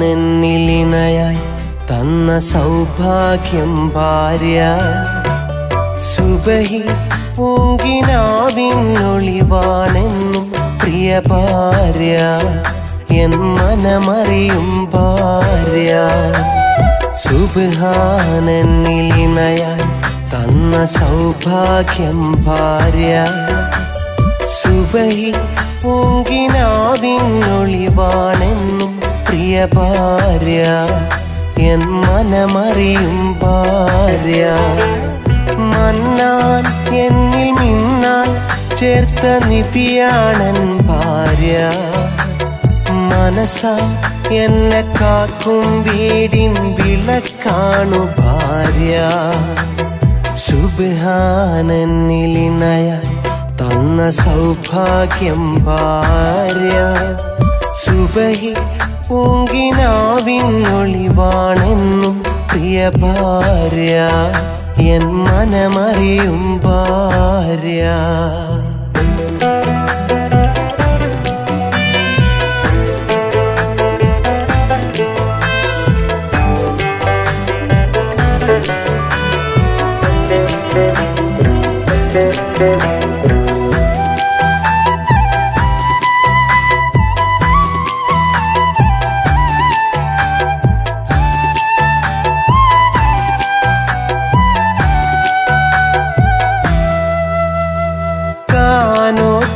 സുബ്ഹാനന്നിലിണയായി തന്ന സൗഭാഗ്യം ഭാര്യ. സുബഹി പൂങ്കിനാവിനൊളിവാണെന്നും പ്രിയ ഭാര്യ, എൻ മനമറിയും ഭാര്യ. സുബ്ഹാനന്നിലിണയായി തന്ന സൗഭാഗ്യം ഭാര്യ. സുബഹി പൂങ്കിനാവിനൊളിവാണെന്നും പ്രിയ ഭാര്യ, എൻ മനമറിയും ഭാര്യ. മന്നാൻ എന്നിൽ മിന്നാൻ ചേർത്ത നിധിയാണൻ ഭാര്യ. മനസ്സാ എന്നെ കാക്കും വീടിൻ വിളക്കാണു ഭാര്യ. സുബ്ഹാനന്നിലിണയായി തന്ന സൗഭാഗ്യം ഭാര്യ. സുബഹി പൂങ്കിനാവിനൊളിവാണെന്നും പ്രിയ ഭാര്യ, എൻ മനമറിയും ഭാര്യ.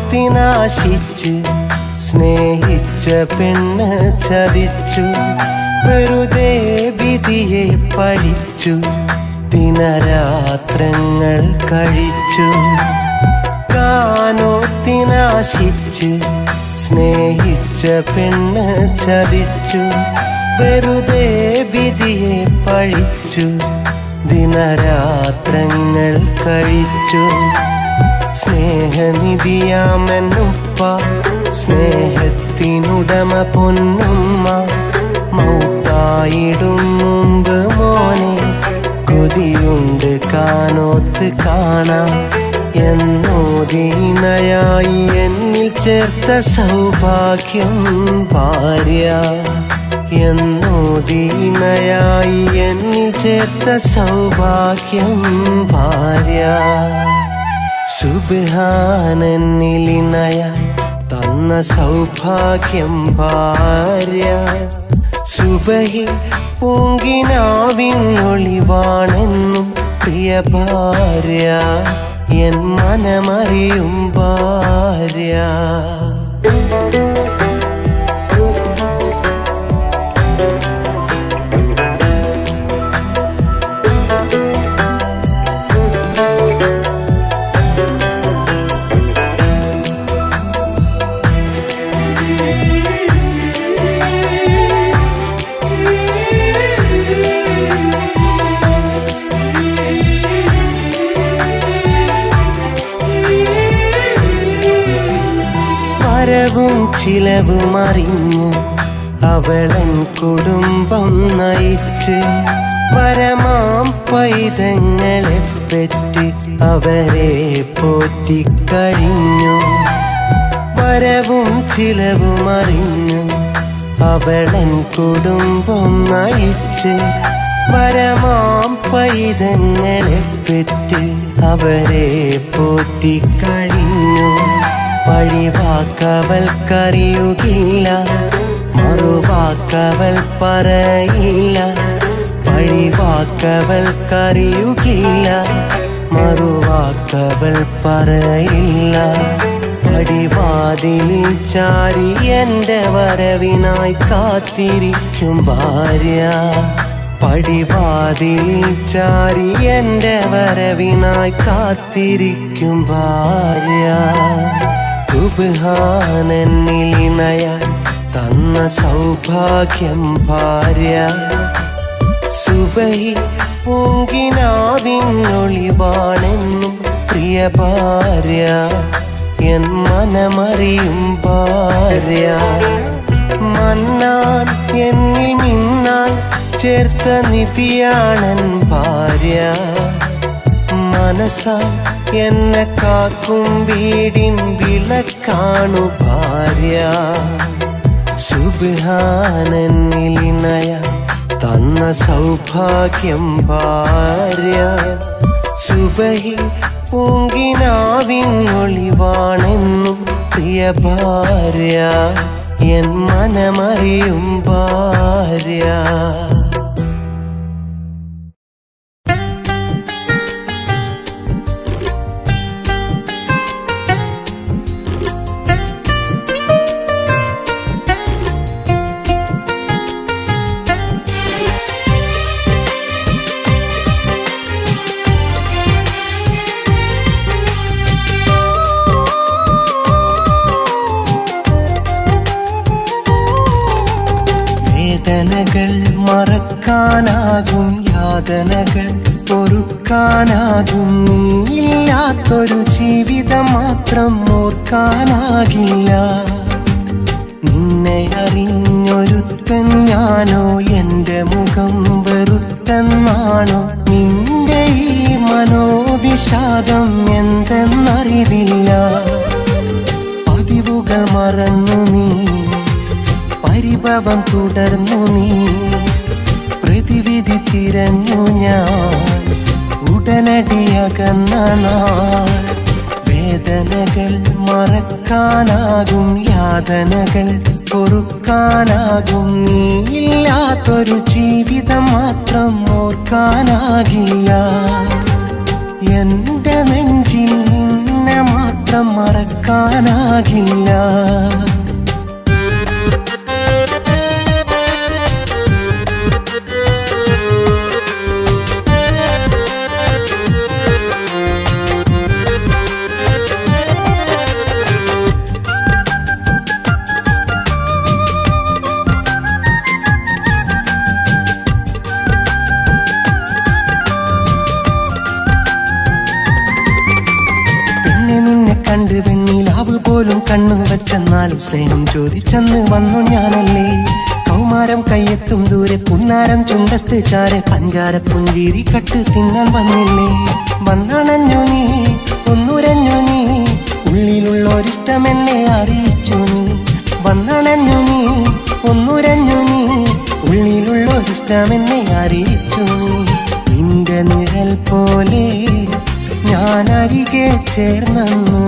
കാനോത്തിനാശിച്ച് സ്നേഹിച്ച പെണ്ണ് ചതിച്ചു, വെറുതെ വിധിയെ പഠിച്ചു, ദിനരാത്രങ്ങൾ കഴിച്ചു. കാനോത്തിനാശിച്ച് സ്നേഹിച്ച പെണ്ണ് ചതിച്ചു, വെറുതെ വിധിയെ പഴിച്ചു, ദിനരാത്രങ്ങൾ കഴിച്ചു. സ്നേഹനിധിയാമെന്നുപ്പ, സ്നേഹത്തിനുടമ പൊന്നുമ്മ, മൗത്തായിടും മുമ്പ് മോനെ കൊതിയുണ്ട് കാനോത്ത് കാണാം എന്നോദീനയായി എന്നിൽ ചേർത്ത സൗഭാഗ്യം ഭാര്യ. എന്നോദീനയായി എന്നിൽ ചേർത്ത സൗഭാഗ്യം ഭാര്യ. സുബ്ഹാനന്നിലിണയായി തന്ന സൗഭാഗ്യം ഭാര്യ. സുബഹി പൂങ്കിനാവിനൊളിവാണെന്നും പ്രിയ ഭാര്യ, എൻ മനമറിയും ഭാര്യ. വരവും ചിലവും അറിഞ്ഞ് അവളൻ കുടുംബം നയിച്ച്, വരമാം പൈതങ്ങളെ പെറ്റി അവരെ പോറ്റിക്കഴിഞ്ഞു. വരവും ചിലവും അറിഞ്ഞ് അവളൻ കുടുംബം നയിച്ച്, വരമാം പൈതങ്ങളെ പെറ്റി അവരെ പോറ്റിക്കഴിഞ്ഞു. പഴിവാക്കവൾക്കറിയുകില്ല, മറുവാക്കവൾ പറയില്ല. പഴിവാക്കവൾക്കറിയുകില്ല, മറുവാക്കവൾ പറയില്ല. പടിവാതിലിൽ ചാരി എൻ്റെ വരവിനായി കാത്തിരിക്കും ഭാര്യ. പടിവാതിലിൽ ചാരി എൻ്റെ വരവിനായി കാത്തിരിക്കും ഭാര്യ. സുബ്ഹാനന്നിലിണയായി തന്ന സൗഭാഗ്യം ഭാര്യ. സുബഹി പൂങ്കിനാവിനൊളിവാണെന്നും പ്രിയ ഭാര്യ, എൻ മനമറിയും ഭാര്യ. മന്നാൻ എന്നിൽ മിന്നാൻ ചേർത്ത നിധിയാണൻ ഭാര്യ. മനസ്സാ എന്നെ കാക്കും വീടിൻ വിളക്കാണു ഭാര്യ. സുബ്ഹാനന്നിലിണയ തന്ന സൗഭാഗ്യം ഭാര്യ. സുബഹി പൂങ്കിനാവിനൊളിവാണെന്നും പ്രിയ ഭാര്യ, എൻ മനമറിയും ഭാര്യ. വേദനകൾ മറക്കാനാകും, യാതനകൾ പൊറുക്കാനാകും. ഇല്ലാത്തൊരു ജീവിതം മാത്രം ഓർക്കാനാകില്ല. നിന്നെ അറിഞ്ഞൊരുത്തൻ ഞാനോ, എന്റെ മുഖം വെറുത്തെന്നാണോ? നിന്റെ ഈ മനോവിഷാദം എന്തെന്നറിവില്ല. പതിവുകൾ മറന്നു നീ, പരിഭവം തുടർന്നു നീ. പ്രതിവിധി തിരഞ്ഞു ഞാൻ ഉടനടി അകന്ന നാൾ. വേദനകൾ മറക്കാനാകും, യാതനകൾ പൊറുക്കാനാകും. നീ ഇല്ലാത്തൊരു ജീവിതം മാത്രം ഓർക്കാനാകില്ല. എന്റെ നെഞ്ചിൽ നിന്നെ മാത്രം മറക്കാനാകില്ല. കണ്ട് വെണ്ണിലാവ് പോലും കണ്ണു വെച്ചെന്നാലും സ്നേഹം ചോദിച്ചെന്ന് വന്നു ഞാനല്ലേ. കൗമാരം കയ്യെത്തും ദൂരെ പുന്നാരം ചുണ്ടത്ത് ചാരെ പഞ്ചാര പുഞ്ചിരി കട്ട് തിന്നാൻ വന്നില്ലേ. വന്നണഞ്ഞു നീ, ഒന്നുരഞ്ഞു നീ, ഉള്ളിലുള്ളൊരിഷ്ടം എന്നെ അറിയിച്ചു നീ. വന്നണഞ്ഞു നീ, ഒന്നുരഞ്ഞു നീ, ഉള്ളിലുള്ളൊരിഷ്ടം എന്നെ അറിയിച്ചു നീ. നിന്റെ നിഴൽ പോലെ ഞാൻ അരികെ ചേർന്നു.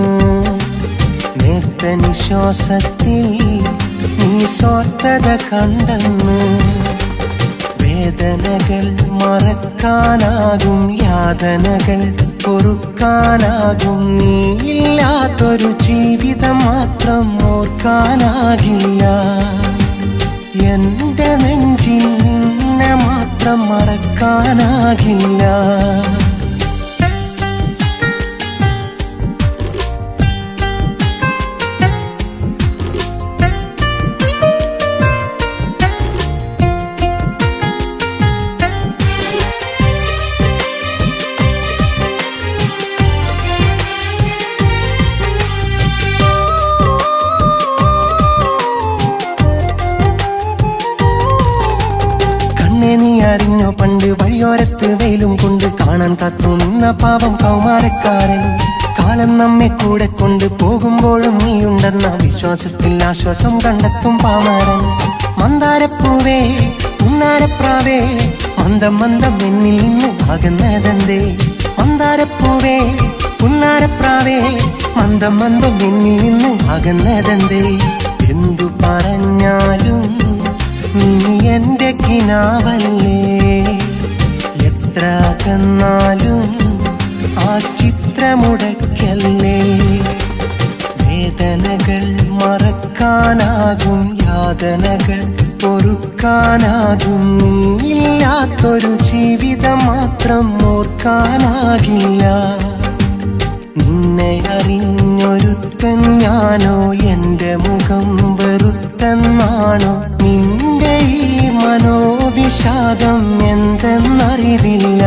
നേർത്ത നിശ്വാസത്തിൽ നീ സ്വാർത്ഥത കണ്ടെന്ന്. വേദനകൾ മറക്കാനാകും, യാതനകൾ പൊറുക്കാനാകും. നീ ഇല്ലാത്തൊരു ജീവിതം മാത്രം ഓർക്കാനാകില്ല. എന്റെ നെഞ്ചിൽ നിന്നെ മാത്രം മറക്കാനാകില്ല. നീ അറിഞ്ഞോ പണ്ട് വഴിയോരത്ത് വെയിലും കൊണ്ട് കാണാൻ കാത്തു നിന്ന പാവം കൗമാരക്കാരൻ. കാലം നമ്മെ കൂടെ കൊണ്ട് പോകുമ്പോഴും നീയുണ്ടെന്ന വിശ്വാസത്തിൽ ആശ്വാസം കണ്ടെത്തും പാമരൻ. മന്ദാരപ്പൂവേ പുന്നാരപ്രാവേ, മന്ദം മന്ദം എന്നിൽ നിന്ന് അകന്നതെന്തേ. മന്ദാരപ്പൂവേ പുന്നാരപ്രാവേ, മന്ദം മന്ദം എന്നിൽ നിന്ന് അകന്നതെന്തേ. എന്തു പറഞ്ഞാലും നീ എന്റെ കിനാവല്ലേ. എത്ര അകന്നാലും ആ ചിത്രമുടക്കല്ലേ. വേദനകൾ മറക്കാനാകും, യാതനകൾ പൊറുക്കാനാകും. ഇല്ലാത്തൊരു ജീവിതം മാത്രം ഓർക്കാനാകില്ല. നിന്നെ അറിഞ്ഞൊരുത്തൻ ഞാനോ, എന്റെ മുഖം വെറുത്ത എന്തെന്നാണോ നിന്റെ ഈ മനോവിഷാദം എന്തെന്നറിവില്ല.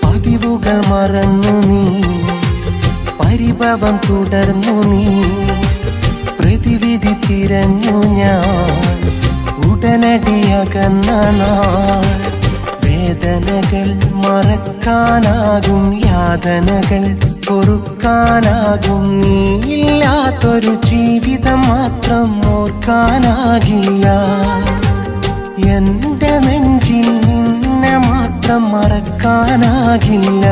പതിവുകൾ മറന്നു നീ, പരിഭവം തുടർന്നു നീ, പ്രതിവിധി തിരഞ്ഞു ഞാൻ ഉടനടി അകന്ന നാൾ. വേദനകൾ മറക്കാനാകും, യാതനകൾ പൊറുക്കാനാകും, നീയില്ലാത്തൊരു ജീവിതം മാത്രം ഓർക്കാനാകില്ല. എന്റെ നെഞ്ചിൽ നിന്നെ മാത്രം മറക്കാനാകില്ല.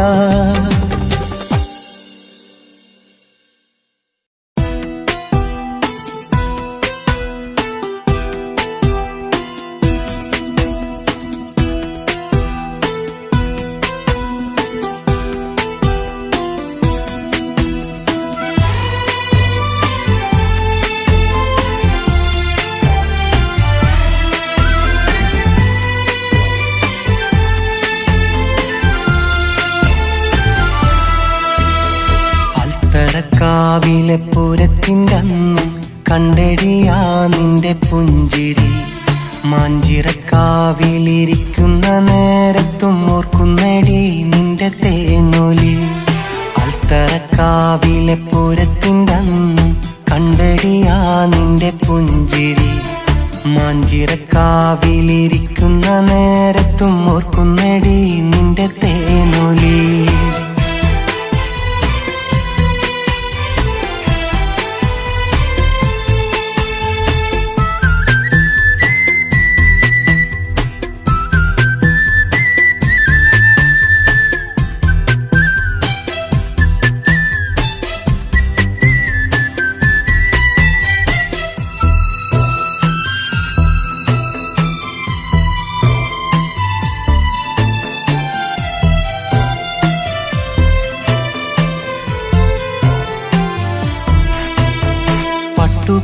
കാവിലെ പൂരത്തിൻ്റെ അന്നും കണ്ടെടിയാ നിന്റെ പുഞ്ചിരി. മാഞ്ചിറക്കാവിലിരിക്കുന്ന നേരത്തും ഓർക്കുന്നടി നിന്റെ തേനൊലി. അൽത്തറക്കാവിലെ പൂരത്തിൻ്റെ അന്നും കണ്ടെടിയാ നിന്റെ പുഞ്ചിരി. മാഞ്ചിറക്കാവിലിരിക്കുന്ന നേരത്തും ഓർക്കുന്നടി നിന്റെ തേനൊലി.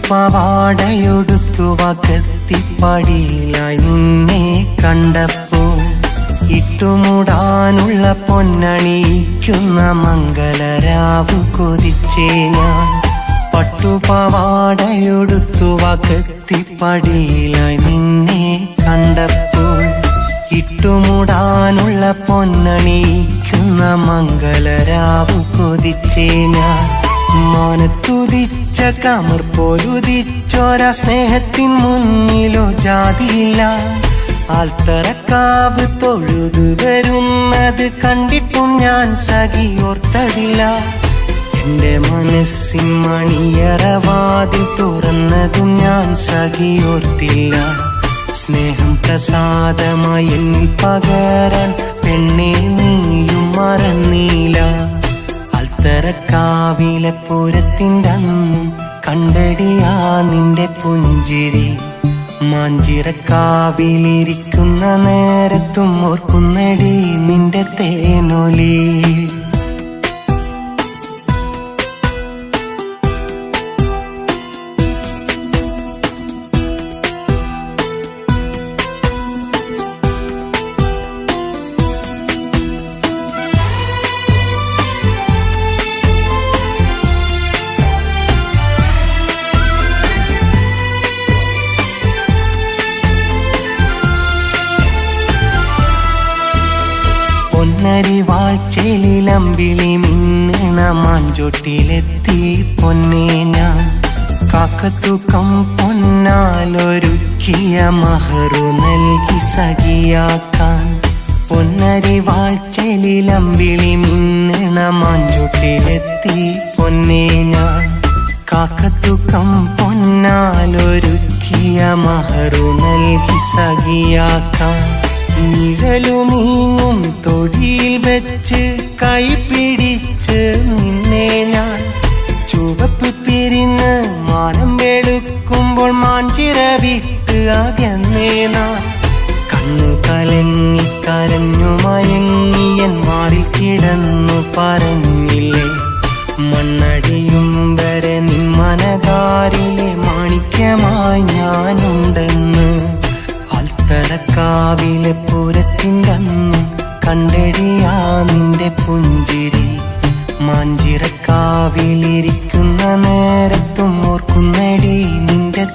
പാവാടയൊടുത്തു വകത്തിപ്പടിയിലായി നിന്നെ കണ്ടപ്പോ ഇട്ടുമുടാനുള്ള പൊന്നണിയിക്കുന്ന മംഗളരാവ് കൊതിച്ചേ ഞാൻ. പട്ടുപാവാടയൊടുത്തു വകത്തിപ്പടിയിലായി നിന്നെ കണ്ടപ്പോ ഇട്ടുമുടാനുള്ള പൊന്നണിയിക്കുന്ന മംഗളരാവ് കൊതിച്ചേ ഞാൻ. മാനത്തുദിച്ച കമർ പോലുദിച്ചോര സ്നേഹത്തിൻ മുന്നിലോ ജാതിയില്ല. ആൽത്തറക്കാവ് തൊഴുതു വരുന്നത് കണ്ടിട്ടും ഞാൻ സഖിയോർത്തതില്ല. എന്റെ മനസ്സിൻ മണിയറവാതിൽ തുറന്നതും ഞാൻ സഖിയോർത്തില്ല. സ്നേഹം പ്രസാദമായി എന്നിൽ പകരാൻ പെണ്ണെ നീയും മറന്നീല. അൽത്തറക്കാവിലെ പൂരത്തിൻ്റെ അന്നും കണ്ടെടിയാ നിന്റെ പുഞ്ചിരി. മാഞ്ചിറക്കാവിലിരിക്കുന്ന നേരത്തും ഓർക്കുന്നടി നിന്റെ തേനൊലി. പൊന്നരിവാഴ്ചയിലമ്പിളി മിന്നണ മാഞ്ചോട്ടിലെത്തി പൊന്നേ ഞാൻ. കാക്കത്തൂക്കം പൊന്നാലൊരുക്കിയ മഹറു നൽകി സഖിയാക്കാൻ. പൊന്നരിവാഴ്ചയിലമ്പിളി മിന്നണ മാഞ്ചോട്ടിലെത്തി പൊന്നേ ഞാൻ. കാക്കത്തൂക്കം പൊന്നാലൊരുക്കിയ മഹറു നൽകി സഖിയാക്കാൻ. നിഴലു നീങ്ങും തൊടിയിൽ വെച്ച് കൈ പിടിച്ച് നിന്നെ ഞാൻ. ചുവപ്പ് പിരിഞ്ഞ് മാനം വെളുക്കുമ്പോൾ മാഞ്ചിറ വിട്ട് അകന്നേ നാൻ. കണ്ണു കലങ്ങി കരഞ്ഞു മയങ്ങിയൻ മാറിൽ കിടന്നു പറഞ്ഞില്ലേ. മണ്ണടിയും വരെ നിൻ മനതാരിലെ മാണിക്യമായി ഞാനുണ്ടെന്ന്. അൽത്തറക്കാവിലെ പൂരത്തിൻ്റെ അന്നും കണ്ടെടിയാ നിന്റെ പുഞ്ചിരി. മാഞ്ചിറക്കാവിലിരിക്കുന്ന നേരത്തും ഓർക്കുന്നടി നിന്റെ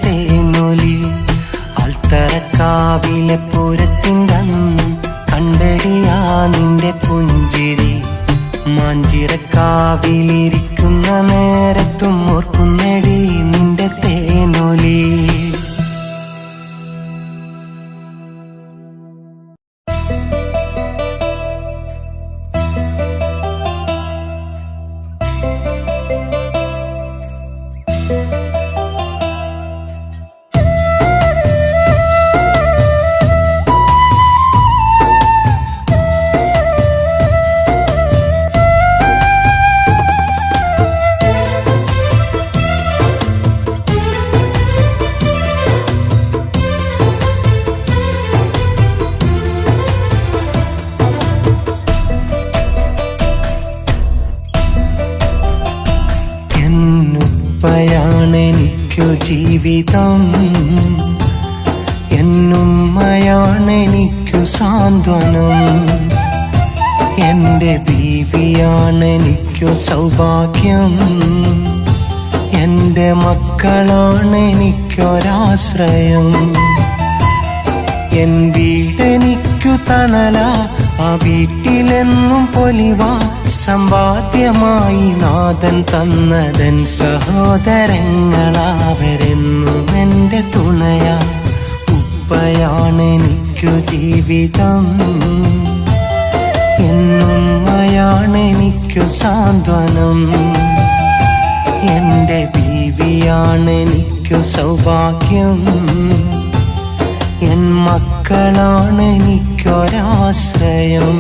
മാഞ്ചിറക്കാവിലെ പൂരത്തിൻ്റന്നും കണ്ടടിയാ നിന്റെ പുഞ്ചിരി. മാഞ്ചിറക്കാവിലിരിക്കുന്ന നേരത്തും ഓർക്കുന്നടി നിന്റെ തേനൊലി. എന്നുപ്പയാണെനിക്കു ജീവിതം, എന്നുമ്മയാണെനിക്കു സാന്ത്വനം, എൻ്റെ ബീവിയാണെനിക്കു സൗഭാഗ്യം, എൻ്റെ മക്കളാണെനിക്കൊരാശ്രയം. എൻ വീടെനിക്കു തണല, ആ വീട്ടിലെന്നും പൊലിവാ. സമ്പാദ്യമായി നാഥൻ തന്നതൻ സഹോദരങ്ങളാവരെന്നും എൻ്റെ തുണയാ. ഉപ്പയാണെനിക്കു ജീവിതം, എന്നുമ്മയാണെനിക്കു സാന്ത്വനം, എൻ്റെ ബീവിയാണെനിക്കു സൗഭാഗ്യം, എൻ മക്കളാണെനിക്കൊരാശ്രയം.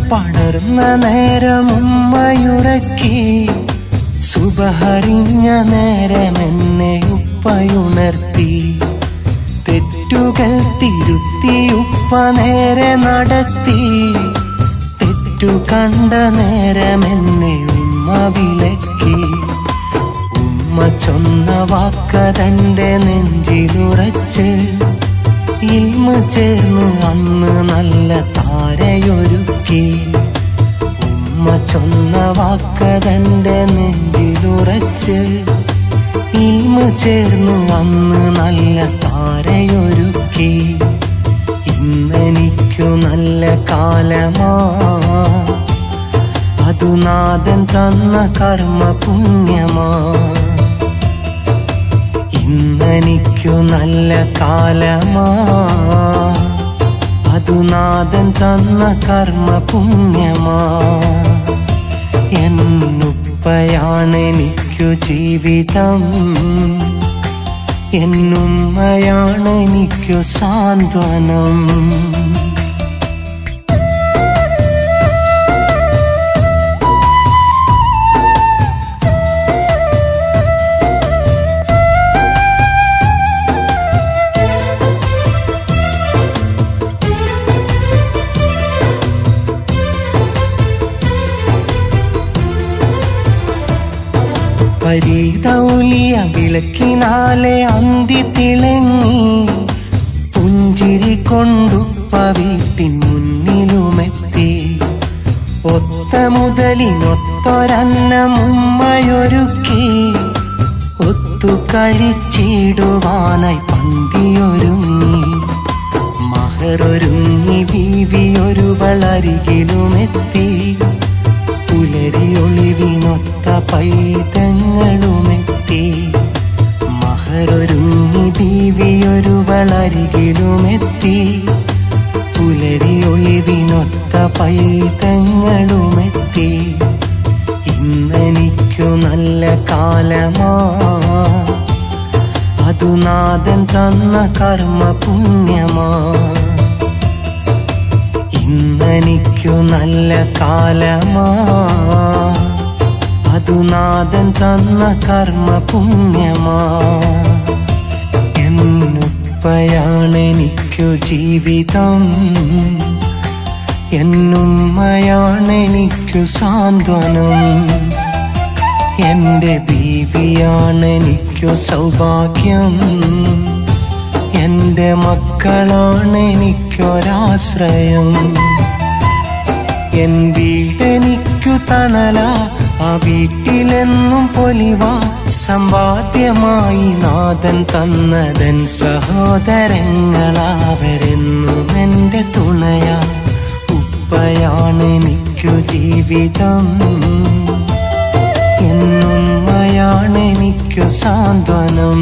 പടർന്ന നേരം ഉമ്മയുറക്കി, സുബഹറിഞ്ഞ നേരമെന്നെ ഉപ്പയുണർത്തി. തെറ്റുകൾ തിരുത്തി ഉപ്പ നേരെ നടത്തി, തെറ്റു കണ്ട നേരമെന്നെ ഉമ്മ വിലക്കി. ഉമ്മ ചൊന്ന വാക്കതൻ്റെ നെഞ്ചിലുറച്ച്, ഇൽമ ചേർന്ന് അന്ന് നല്ല താരയൊരുക്കി. ഉമ്മ ചൊന്ന വാക്കതൻ്റെ നെഞ്ചിലുറച്ച്, ഇൽമ ചേർന്ന് അന്ന് നല്ല താരയൊരുക്കി. ഇന്നെനിക്കു നല്ല കാലമാ, അതു നാഥൻ തന്ന കർമ്മ പുണ്യമാ. ഇന്നെനിക്കു നല്ല കാലമാ, അതു നാഥൻ തന്ന കർമ്മ പുണ്യമാ. എന്നുപ്പയാണെനിക്കു ജീവിതം, എന്നുമ്മയാണെനിക്കു സാന്ത്വനം. പരീതൗലിയ വിളക്കിനാലെ അന്തി തിളങ്ങി, പുഞ്ചിരി കൊണ്ടുപ്പ വീട്ടിൻ മുന്നിലുമെത്തി. ഒത്ത മുതലിനൊത്തൊരന്നം ഉമ്മയൊരുക്കി, ഒത്തു കഴിച്ചിടുവാനായി പന്തിയൊരുങ്ങി. മഹറൊരുങ്ങി ബീവിയൊരുവളരികിലുമെത്തി, പുലരിയൊളിവിനൊത്ത പൈതങ്ങളുമെത്തി. മഹറൊരുങ്ങി ബീവിയൊരുവളരികിലുമെത്തി, പുലരിയൊളിവിനൊത്ത പൈതങ്ങളുമെത്തി. ഇന്നെനിക്കു നല്ല കാലമാ, അതു നാഥൻ തന്ന കർമ്മ പുണ്യമാ. ഇന്നെനിക്കു നല്ല കാലമാ, അതു നാഥൻ തന്ന കർമ്മ പുണ്യമാ. എന്നുപ്പയാണെനിക്കു ജീവിതം, എന്നുമ്മയാണെനിക്കു സാന്ത്വനം, എൻ്റെ ബീവിയാണെനിക്കു സൗഭാഗ്യം, എൻ്റെ മക്കളാണെനിക്കൊരാശ്രയം. എൻ വീടെനിക്കു തണല, ആ വീട്ടിലെന്നും പൊലിവാ. സമ്പാദ്യമായി നാഥൻ തന്നതൻ സഹോദരങ്ങളാവരെന്നും എൻ്റെ തുണയാ. ഉപ്പയാണെനിക്കു ജീവിതം, എന്നുമ്മയാണെനിക്കു സാന്ത്വനം,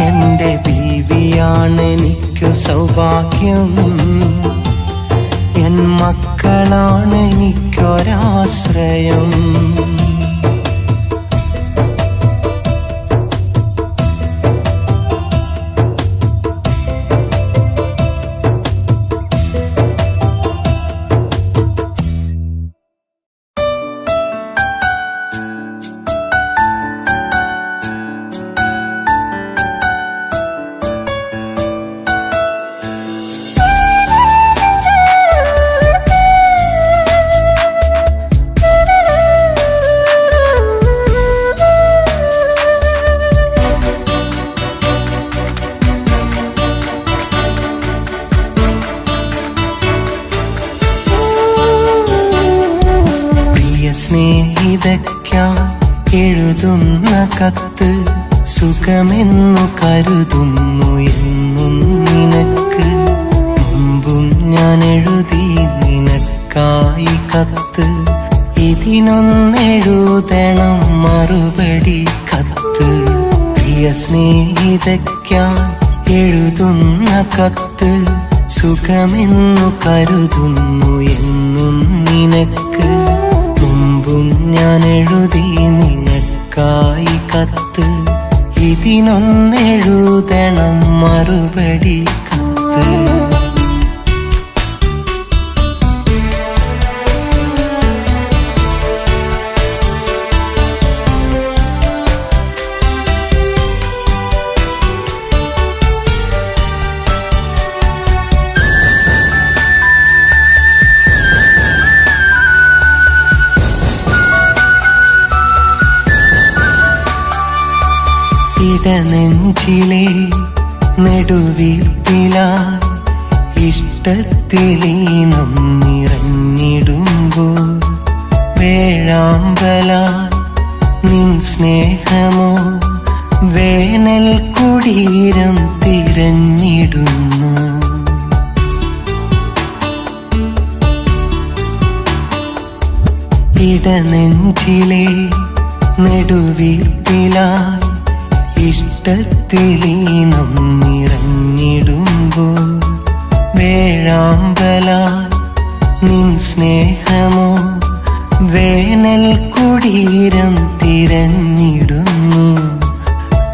എൻ്റെ ബീവിയാണെനിക്കു സൗഭാഗ്യം, എൻ മക്കളാണെനിക്കൊരാശ്രയം. സ്നേഹിതയ്ക്കാൻ എഴുതുന്ന കത്ത്, സുഖമെന്നു കരുതുന്നു എന്നും നിനക്ക്. മുമ്പും ഞാൻ എഴുതി നിനക്കായി കത്ത്, ഇതിനൊന്നെഴുതണം മറുപടി കത്ത്. പ്രിയ സ്നേഹിതയ്ക്കാൻ എഴുതുന്ന കത്ത്, സുഖമെന്നു കരുതുന്നു എന്നും നിനക്ക്. മുമ്പും ഞാൻ എഴുതി നിനക്കായി കത്ത്, ഇതിനൊന്നെഴുതണം മറുപടി കത്ത്. ഇടനെഞ്ചിലെ നെടുവീർപ്പിലായി ഇഷ്ടത്തിലീനം നിറഞ്ഞിടുമ്പോൾ, വേഴാമ്പലായി നിൻ സ്നേഹമോ വേനൽ കുടീരം തിരഞ്ഞിടുന്നു. ഇടനെഞ്ചിലെ നെടുവീർപ്പിലായി ഇഷ്ടത്തിലീനം നിറഞ്ഞിടുമ്പോൾ, വേഴാമ്പലായി നിൻ സ്നേഹമോ വേനൽ കുടീരം തിരഞ്ഞിടുന്നു.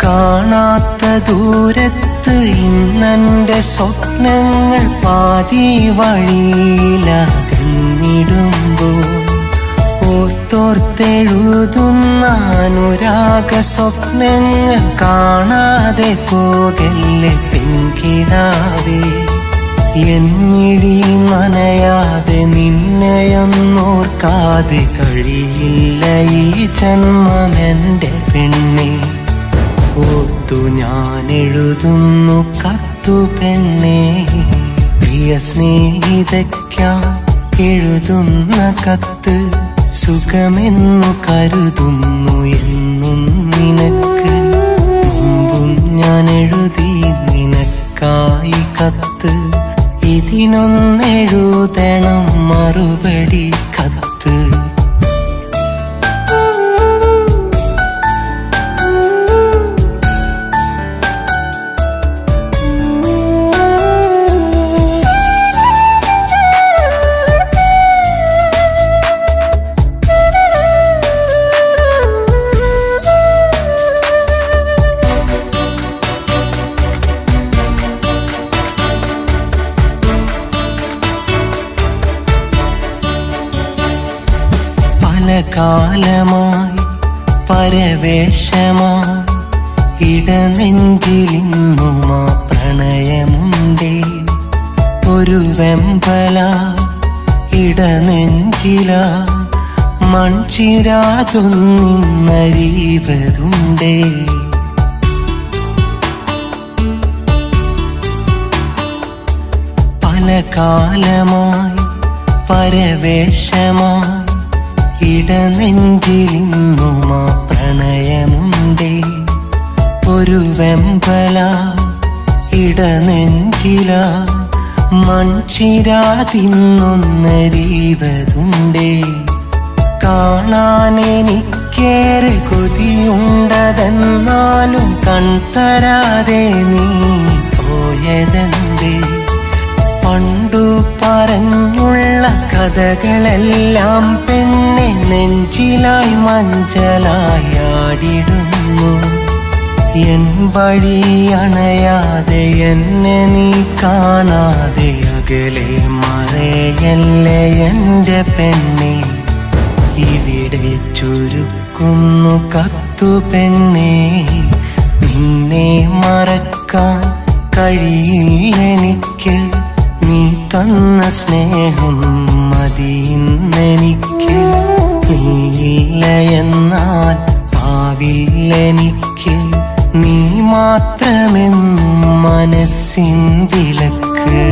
കാണാത്ത ദൂരത്ത് ഇന്നെൻ്റെ സ്വപ്നങ്ങൾ പാതി വഴിയിലകന്നിടുമ്പോൾ, ഓർത്തോർത്തെഴുതുന്ന അനുരാഗ സ്വപ്നങ്ങൾ കാണാതെ പോകല്ലേ പെൺകിടാവേ. എന്നിഴി നനയാതെ നിന്നെയൊന്നോർക്കാതെ കഴിയില്ല ഈ ജന്മമെൻ്റെ പെണ്ണെ. ഓർത്തു ഞാൻ എഴുതുന്നു കത്തു പെണ്ണെ. പ്രിയ സ്നേഹിതയ്ക്കാൻ എഴുതുന്ന കത്ത്, സുഖമെന്നു കരുതുന്നു എന്നും നിനക്ക്. മുമ്പും ഞാൻ എഴുതി നിനക്കായി കത്ത്, ഇതിനൊന്നെഴുതണം മറുപടി കത്ത്. പരവേശമായി ഇടനെഞ്ചിലിന്നുമാ പ്രണയമുണ്ടേ. ഒരു വെമ്പല ഇടനെഞ്ചില മൺചിരാതൊന്നിന്നരീവതുണ്ടേ. പല കാലമായി പരവേശമായി ഇടനെഞ്ചിലിന്നുമാ പ്രണയമുണ്ടേ. ഒരു വെമ്പല ഇടനെഞ്ചില മൺചിരാതിന്നൊന്നരീവതുണ്ടേ. കാണാനെനിക്കേറെ കൊതിയുണ്ടതെന്നാലും കൺതരാതെ നീ പോയതെന്തേ? പണ്ടു പറഞ്ഞുള്ള കഥകളെല്ലാം പെണ്ണെ നെഞ്ചിലായി മഞ്ചലായി ആടിടുന്നു. എൻ വഴി അണയാതെ എന്നെ നീ കാണാതെ അകലെ മറയല്ലേ എൻ്റെ പെണ്ണെ. ഇവിടെ ചുരുക്കുന്നു കത്തു പെണ്ണെ. നിന്നെ മറക്കാൻ കഴിയില്ലെനിക്ക്. നീ തന്ന സ്നേഹം മതിയിന്നെനിക്ക്. നീയില്ല എന്നാൽ ആവില്ലെനിക്ക്. നീ മാത്രമെന്നും മനസ്സിൻ വിളക്ക്.